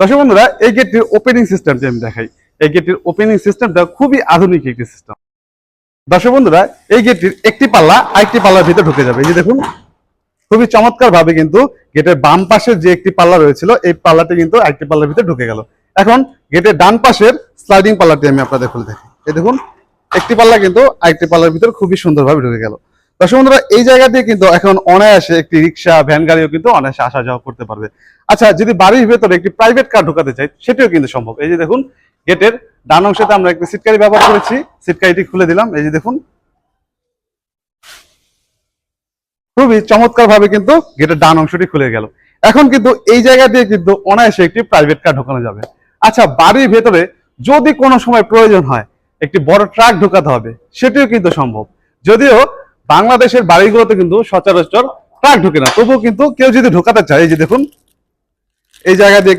দর্শক বন্ধুরা, এই গেটটির ওপেনিং সিস্টেমটি আমি দেখাই। এই গেটটির ওপেনিং সিস্টেমটা খুবই আধুনিক একটি সিস্টেম। দর্শক বন্ধুরা, এই গেটটির একটি পাল্লা আরেকটি পাল্লার ভিতরে ঢুকে যাবে। এই যে দেখুন, খুবই চমৎকার ভাবে কিন্তু গেটের বাম পাশের যে একটি পাল্লা রয়েছিল, এই পাল্লাটি কিন্তু আরেকটি পাল্লার ভিতরে ঢুকে গেল। এখন গেটের ডান পাশের স্লাইডিং পাল্লাটি আমি আপনাদের খুলে দেখি। এই দেখুন, একটি পাল্লা কিন্তু আরেকটি পাল্লার ভিতরে খুবই সুন্দরভাবে ঢুকে গেল। দর্শক বন্ধুরা, এই জায়গা দিয়ে কিন্তু এখন অনায়াসে একটি রিক্সা, ভ্যান গাড়িও কিন্তু অনায়াসে আসা যাওয়া করতে পারবে। আচ্ছা, যদি বাড়ির ভেতরে একটি প্রাইভেট কার ঢোকাতে চাই, সেটিও কিন্তু সম্ভব। এই যে দেখুন, গেটের ডান অংশতে আমরা একটি সিটকারি ব্যবহার করেছি। সিটকারিটি খুলে দিলাম। এই যে দেখুন, খুবই চমৎকার ভাবে কিন্তু গেটের ডান অংশটি খুলে গেল। এখন কিন্তু এই জায়গা দিয়ে কিন্তু অনায়াসে একটি প্রাইভেট কার ঢোকানো যাবে। আচ্ছা, বাড়ির ভেতরে যদি কোনো সময় প্রয়োজন হয় একটি বড় ট্রাক ঢোকাতে হবে, সেটিও কিন্তু সম্ভব। যদিও বাংলাদেশের বাড়িগুলোতে কিন্তু সচরাচর ট্রাক ঢোকে না, তবুও কিন্তু কেউ যদি ঢোকাতে চায়, এই যে দেখুন, এই জায়গা দিয়ে